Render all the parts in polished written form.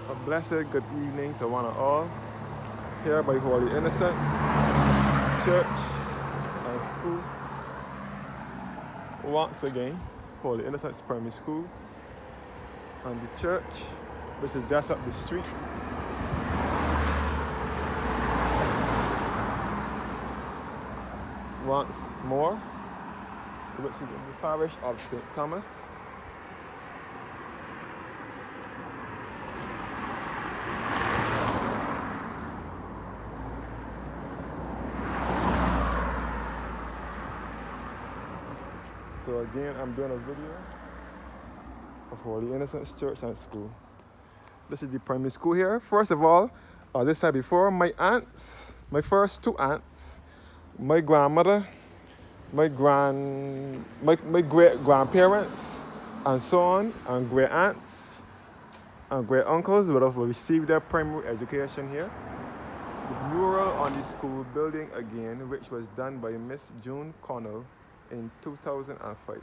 A blessed good evening to one and all here by Holy Innocents Church and School. Once again, Holy Innocents Primary School and the church, which is just up the street. Once more, which is in the parish of St. Thomas. So again, I'm doing a video of Holy Innocents Church and School. This is the primary school here. First of all, as I said before, my aunts, my first two aunts, my grandmother, my great grandparents, and so on, and great aunts and great uncles would have received their primary education here. The mural on the school building again, which was done by Miss June Connell in 2005.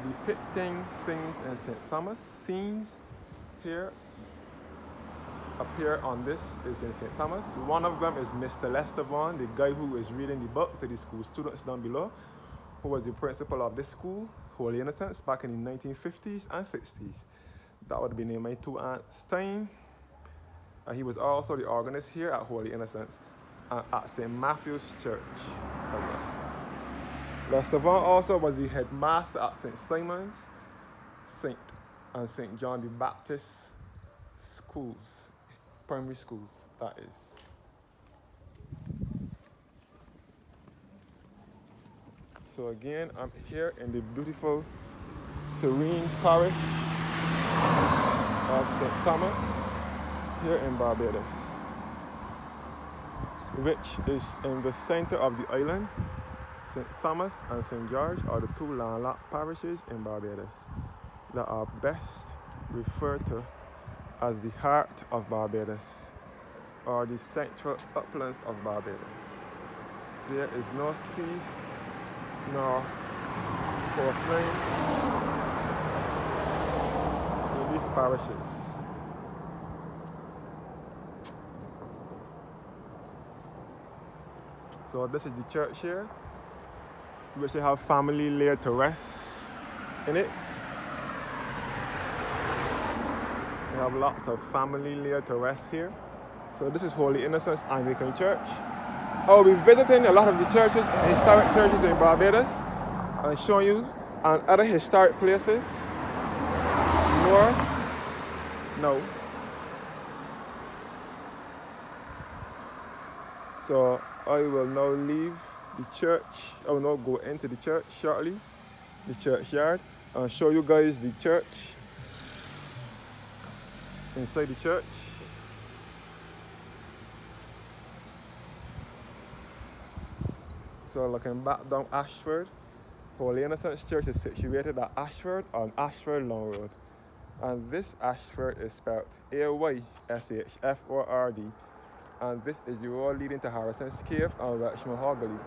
Depicting things in St. Thomas, scenes here appear on this is in St. Thomas. One of them is Mr. Lester Vaughan, the guy who is reading the book to the school students down below, who was the principal of this school, Holy Innocents, back in the 1950s and 60s. That would be in my two aunts' time. And he was also the organist here at Holy Innocents and at St. Matthew's Church. Lester Vaughan also was the headmaster at St. Simon's, St. John the Baptist schools, primary schools, that is. So again, I'm here in the beautiful, serene parish of St. Thomas, here in Barbados, which is in the center of the island. St. Thomas and St. George are the two landlocked parishes in Barbados that are best referred to as the heart of Barbados, or the central uplands of Barbados. There is no sea nor coastline in these parishes. So this is the church here, which they have family laid to rest in it. We have lots of family laid to rest here. So this is Holy Innocents Anglican Church. I'll be visiting a lot of the churches, historic churches in Barbados, and showing you and other historic places. More? No. So I will now leave the church. I will now go into the church shortly, the churchyard, and show you guys the church. Inside the church. So looking back down Ayshford, Holy Innocents Church is situated at Ayshford on Ayshford Long Road. And this Ayshford is spelled Ayshford. And this is the road leading to Harrison's Cave and Welshman Hoggley.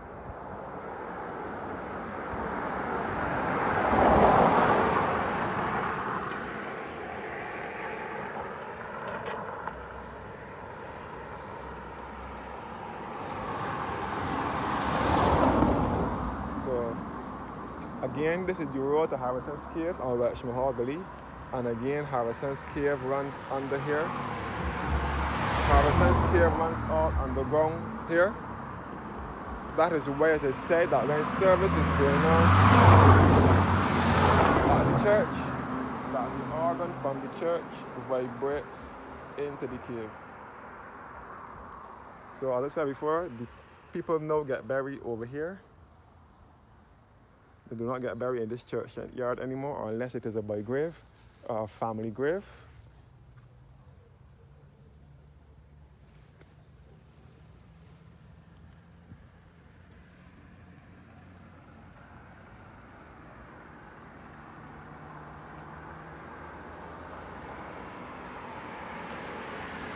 Again, this is the road to Harrison's Cave and Welshman Hoggley. And again, Harrison's Cave runs under here. Harrison's Cave runs all underground here. That is where it is said that when service is going on at the church, that the organ from the church vibrates into the cave. So as I said before, the people now get buried over here. They do not get buried in this churchyard anymore, or unless it is a by grave, or a family grave.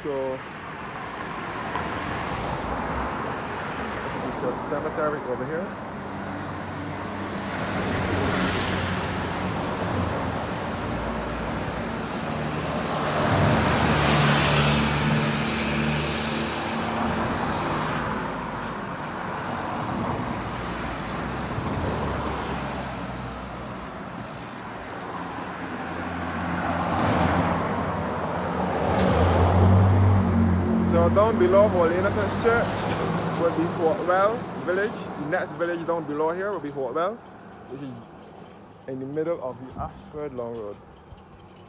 So, this is the church cemetery over here. So down below Holy Innocents Church would be Hortwell Village. The next village down below here will be Hortwell, which is in the middle of the Ayshford Long Road.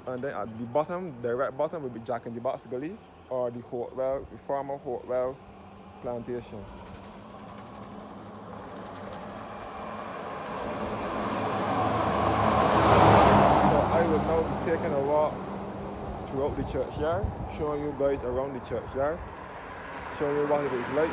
And then at the bottom, direct bottom, will be Jack in the Box Gully, or the Hortwell, the former Hortwell plantation. So I will now be taking a walk throughout the churchyard, showing you guys around the churchyard, showing you what it is like.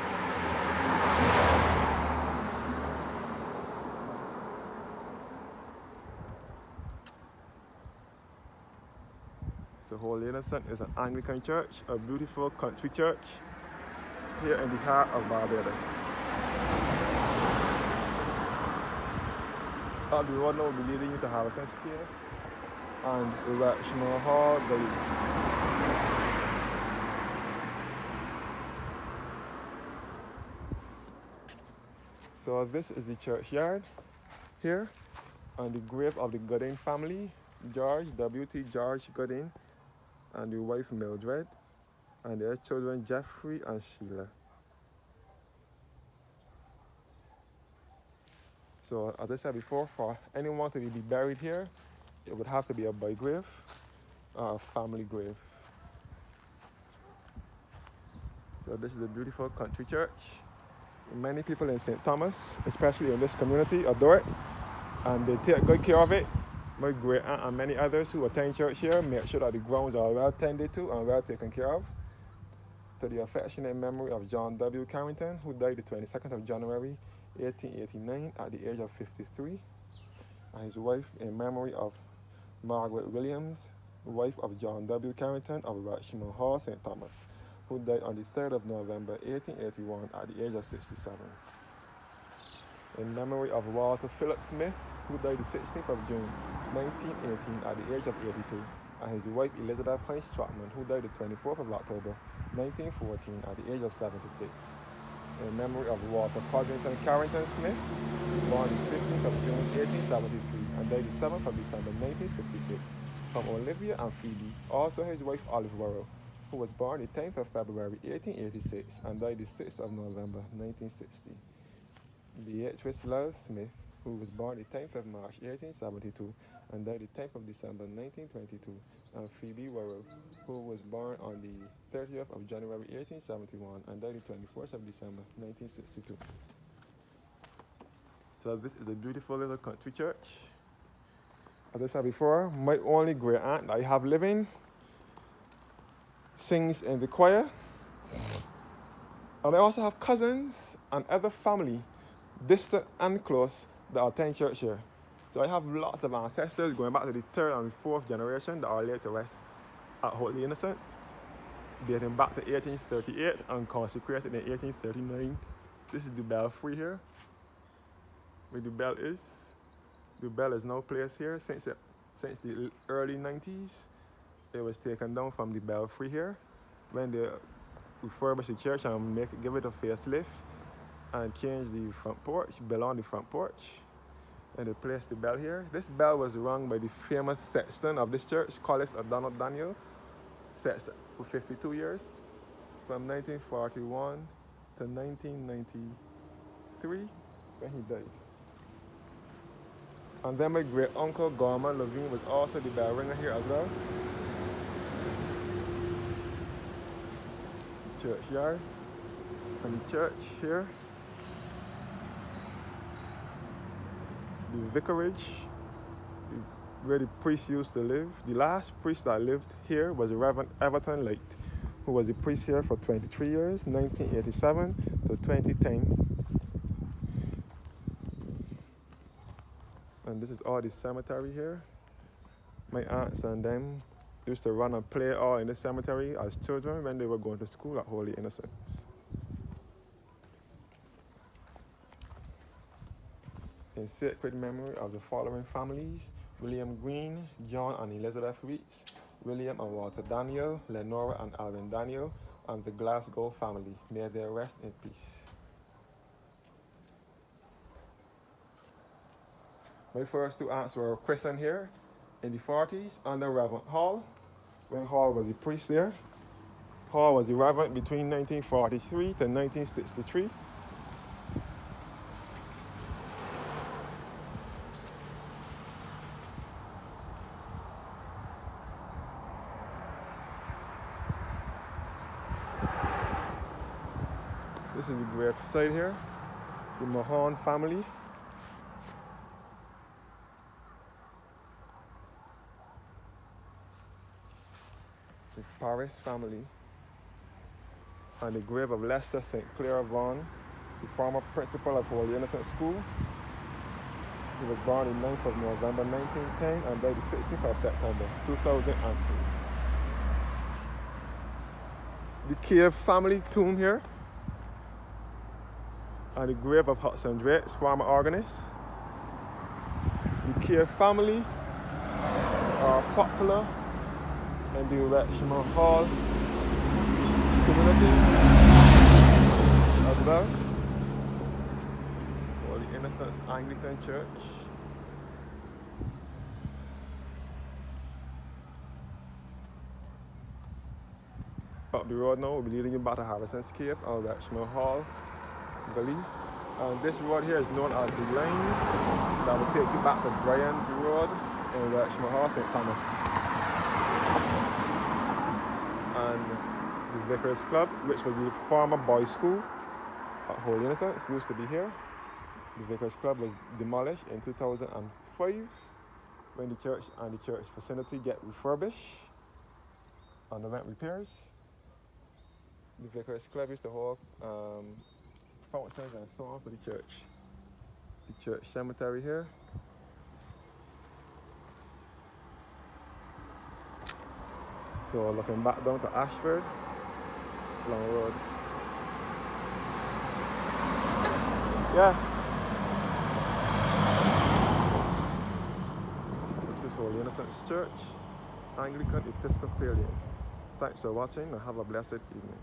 So Holy Innocent is an Anglican church, a beautiful country church here in the heart of Barbados. Up the road now will be leading you to Harrison Scale and Richmond Hall Gully. So this is the churchyard here, and the grave of the Gooding family, George W.T. George Gooding, and the wife Mildred, and their children Jeffrey and Sheila. So as I said before, for anyone to be buried here, it would have to be a boy grave, a family grave. So this is a beautiful country church. Many people in St. Thomas, especially in this community, adore it, and they take good care of it. My great aunt and many others who attend church here make sure that the grounds are well tended to and well taken care of. To the affectionate memory of John W. Carrington, who died the 22nd of January 1889 at the age of 53, and his wife in memory of Margaret Williams, wife of John W. Carrington of Richmond Hall, St. Thomas, who died on the 3rd of November 1881 at the age of 67. In memory of Walter Philip Smith, who died the 16th of June 1918 at the age of 82, and his wife Elizabeth Hines Chapman, who died the 24th of October 1914 at the age of 76. In memory of Walter Codrington Carrington Smith, born the 15th of June 1873 and died the 7th of December 1956, from Olivia and Phoebe, also his wife Olive Worrell, who was born the 10th of February 1886 and died the 6th of November 1960. Beatrice Love Smith, who was born the 10th of March 1872 and died the 10th of December 1922, and Phoebe Worrell, who was born on the 30th of January 1871 and died the 24th of December 1962. So this is a beautiful little country church. As I said before, my only great aunt that I have living sings in the choir, and I also have cousins and other family, distant and close, that attend church here. So I have lots of ancestors going back to the 3rd and 4th generation that are laid to rest at Holy Innocent, dating back to 1838 and consecrated in 1839. This is the belfry here, where the bell is. The bell is now placed here since the early 90s. It was taken down from the belfry here when they refurbished the church and give it a facelift and change the front porch, bell on the front porch, and they placed the bell here. This bell was rung by the famous sexton of this church, Collis O'Donnell Daniel, sexton for 52 years, from 1941 to 1993, when he died. And then my great uncle Gorman Levine was also the bell ringer here as well. Churchyard and the church here. The vicarage, where the priest used to live. The last priest that lived here was Reverend Everton Light, who was the priest here for 23 years, 1987 to 2010. And this is all the cemetery here. My aunts and them used to run and play all in the cemetery as children when they were going to school at Holy Innocents. In sacred memory of the following families: William Green, John and Elizabeth Weeks, William and Walter Daniel, Lenora and Alvin Daniel, and the Glasgow family. May they rest in peace. My first two aunts were christened here in the 40s under Reverend Hall, when Hall was the priest there. hall was erected between 1943 to 1963. This is the grave site here, the Mahon family. The Paris family. And the grave of Lester St. Clair Vaughan, the former principal of Holy Innocents School. He was born the 9th of November 1910 and died the 16th of September 2003. The Cave family tomb here. And the grave of Hudson Drake's former organist. The Cave family are popular in the Richmond Hall community as well. Holy Innocents Anglican Church. Up the road now, we'll be leading you back to Harrison's Cave and Richmond Hall Gully. And this road here is known as the line that will take you back to Bryan's Road in Richmond Hall, St. Thomas. And the Vicar's Club, which was the former boys' school at Holy Innocents, used to be here. The Vicar's Club was demolished in 2005 when the church and the church facility get refurbished and underwent repairs. The Vicar's Club used to hold fountains and so on for the church. The church cemetery here. So looking back down to Ayshford, long road. Yeah. This is Holy Innocents Church, Anglican Episcopalian. Thanks for watching and have a blessed evening.